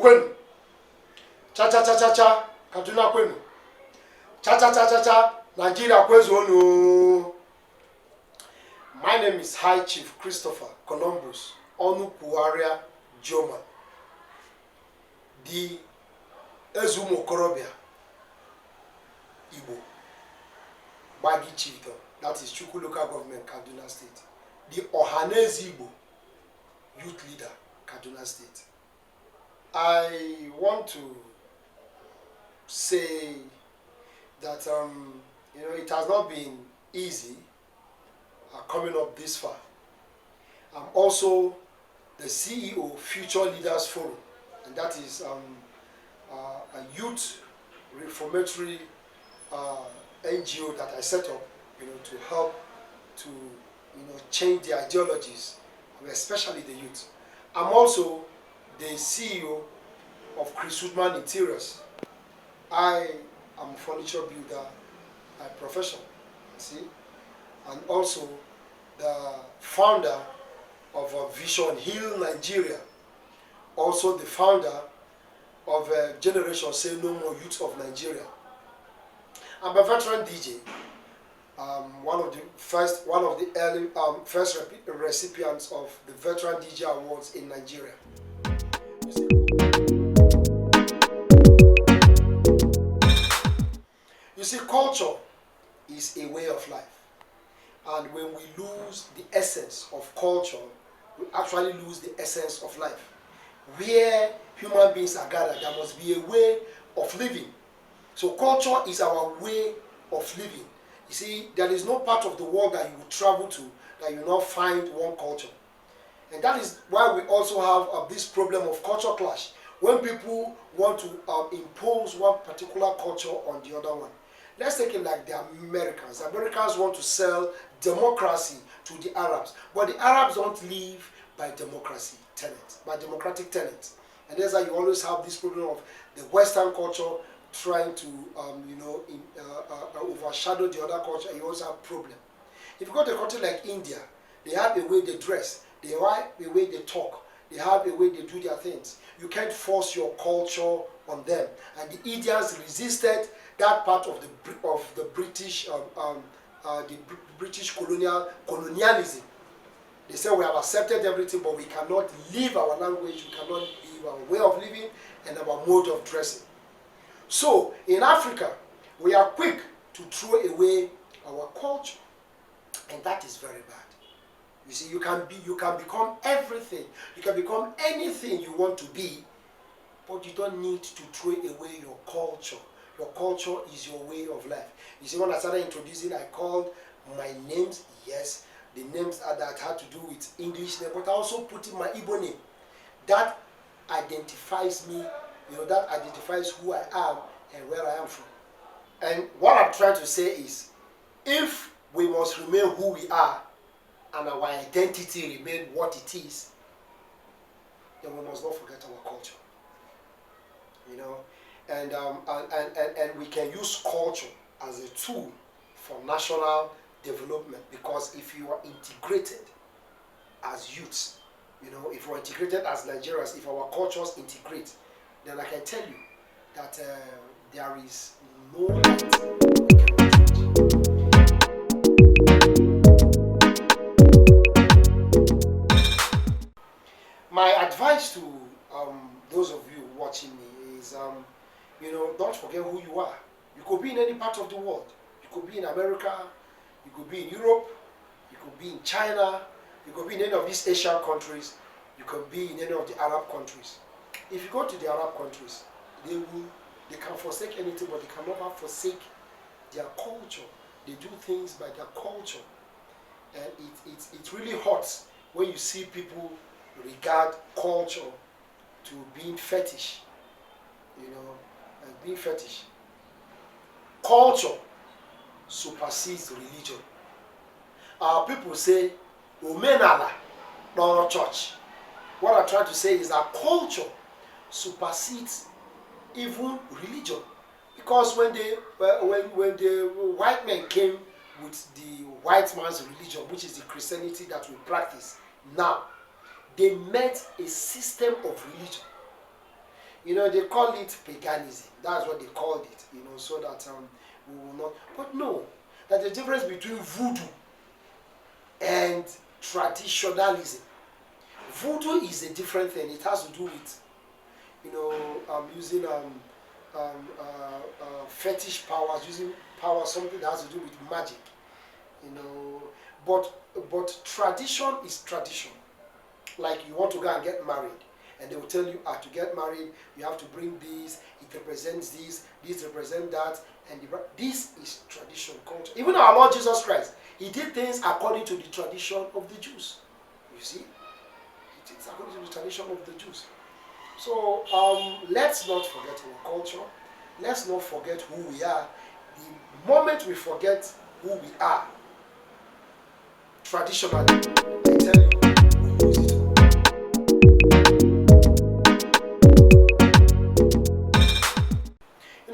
kwenu. Cha cha cha cha cha, Kaduna kwenu. Cha cha cha cha cha, Nigeria kwezonu. My name is High Chief Christopher Columbus Onupuaria GEOMAN, the Ezumo Korobia Igbo Bagi Chiefdom, that is Chukwu Local Government, Kaduna State, the Ohaneze Igbo Youth Leader, Kaduna State. I want to say that it has not been easy coming up this far. I'm also the CEO Future Leaders Forum, and that is a youth reformatory NGO that I set up, to help to change the ideologies, especially the youth. I'm also the CEO of Chris Woodman Interiors. I am a furniture builder by profession, and also the founder of Vision Hill Nigeria, also the founder of Generation Say No More Youth of Nigeria. I'm a veteran DJ, one of the first early first recipients of the Veteran DJ Awards in Nigeria. You see, culture is a way of life, and when we lose the essence of culture, we actually lose the essence of life. Where human beings are gathered, there must be a way of living. So culture is our way of living. You see, there is no part of the world that you will travel to that you will not find one culture. And that is why we also have this problem of culture clash, when people want to impose one particular culture on the other one. Let's take it like the Americans. The Americans want to sell democracy to the Arabs, but the Arabs don't live by democracy tenets, by democratic tenets. And that's why you always have this problem of the Western culture trying to overshadow the other culture, and you also have problem. If you go to a country like India, they have a way they dress, they have a way they talk, they have a way they do their things. You can't force your culture on them. And the Indians resisted that part of the British British colonialism. They said we have accepted everything, but we cannot leave our language, we cannot leave our way of living and our mode of dressing. So in Africa, we are quick to throw away our culture, and that is very bad. You see, you can become everything, you can become anything you want to be, but you don't need to throw away your culture. Your culture is your way of life. You see, when I started introducing, I called my names, yes, the names that had to do with English name, but I also put in my Igbo name. That identifies me, that identifies who I am and where I am from. And what I'm trying to say is, if we must remain who we are and our identity remain what it is, then we must not forget our culture. And we can use culture as a tool for national development, because if you are integrated as youths, if we're integrated as Nigerians, if our cultures integrate, then I can tell you that there is no light we cannot change. My advice to those of you watching me is, don't forget who you are. You could be in any part of the world. You could be in America, you could be in Europe, you could be in China, you could be in any of these Asian countries, you could be in any of the Arab countries. If you go to the Arab countries, they can forsake anything, but they can never forsake their culture. They do things by their culture. And it really hurts when you see people regard culture to being fetish, and being fetish. Culture supersedes religion. Our people say, Omenala, not church. What I'm trying to say is that culture supersedes even religion. Because when the white men came with the white man's religion, which is the Christianity that we practice now, they met a system of religion. They call it paganism. That's what they called it, so that we will not. But no, there's a difference between voodoo and traditionalism. Voodoo is a different thing. It has to do with, using fetish powers, using power, something that has to do with magic. But tradition is tradition. Like you want to go and get married, and they will tell you, to get married, you have to bring this, it represents this represents that, and this is tradition, culture. Even our Lord Jesus Christ, he did things according to the tradition of the Jews. You see? It is according to the tradition of the Jews. So let's not forget our culture. Let's not forget who we are. The moment we forget who we are, traditionally, I tell you, we lose it.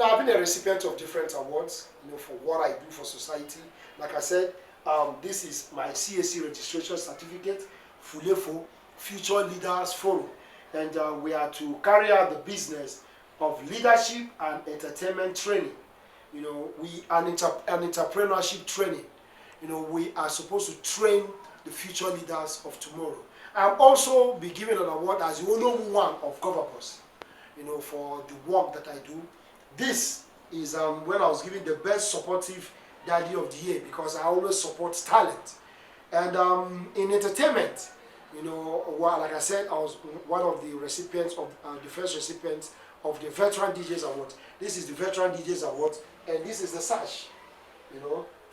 I've been a recipient of different awards, for what I do for society. Like I said, this is my CAC registration certificate, FULEFO, Future Leaders Forum. And we are to carry out the business of leadership and entertainment training. We an entrepreneurship training. We are supposed to train the future leaders of tomorrow. I'm also be given an award as the only one of Govapos, for the work that I do. This is when I was given the best supportive daddy of the year, because I always support talent. And in entertainment, like I said, I was one of the recipients of the first recipient of the Veteran DJs Award. This is the Veteran DJs Award, and this is the sash,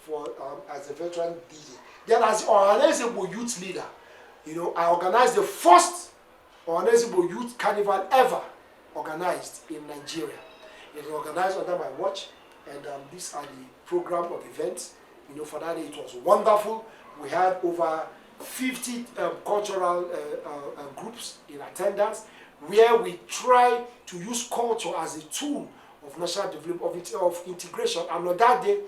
for as a veteran DJ. Then as organizable youth leader, I organized the first organizable youth carnival ever organized in Nigeria. It was organized under my watch, and these are the program of events. For that day it was wonderful. We had over 50 cultural groups in attendance, where we try to use culture as a tool of national development, of integration. And on that day,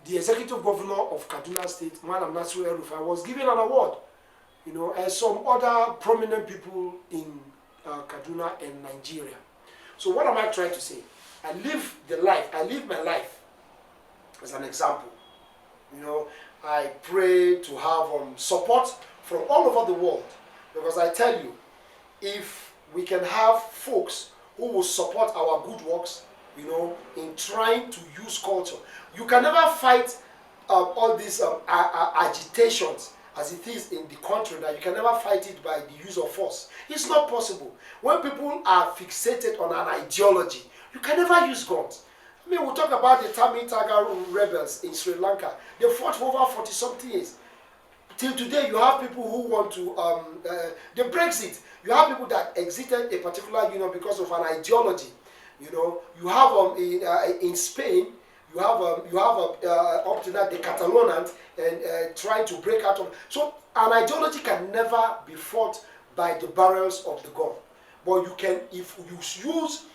the executive governor of Kaduna State, Madam Nasru El-Rufai, was given an award, and some other prominent people in Kaduna and Nigeria. So what am I trying to say? I live my life as an example. I pray to have support from all over the world, because I tell you, if we can have folks who will support our good works, in trying to use culture, you can never fight all these agitations as it is in the country, that you can never fight it by the use of force. It's not possible. When people are fixated on an ideology, you can never use guns. I mean, we'll talk about the Tamil Tiger rebels in Sri Lanka. They fought for over 40-something years. Till today, you have people who want to, the Brexit, you have people that exited a particular because of an ideology. You have in Spain, you have up to that the Catalonians and trying to break out of. So an ideology can never be fought by the barrels of the gun. But you can, if you use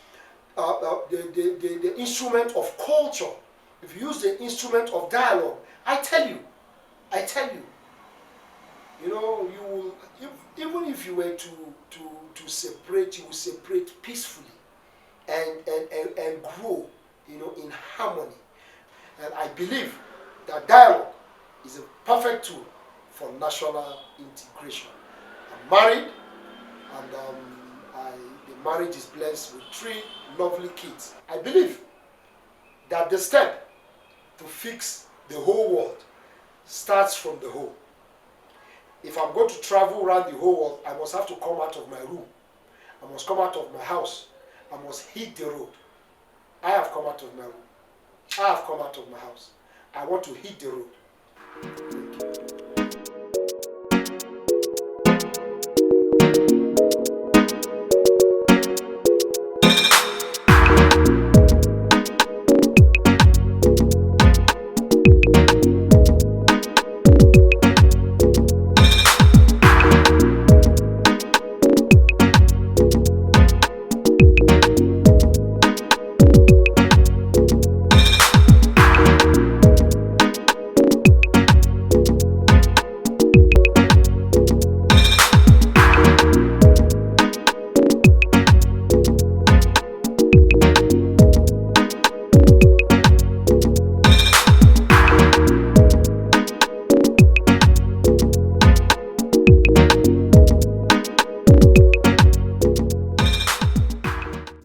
the instrument of culture, if you use the instrument of dialogue, I tell you, you will, even if you were to separate, you will separate peacefully and grow, in harmony. And I believe that dialogue is a perfect tool for national integration. I'm married, and the marriage is blessed with 3 lovely kids. I believe that the step to fix the whole world starts from the home. If I'm going to travel around the whole world, I must have to come out of my room. I must come out of my house. I must hit the road. I have come out of my room. I have come out of my house. I want to hit the road.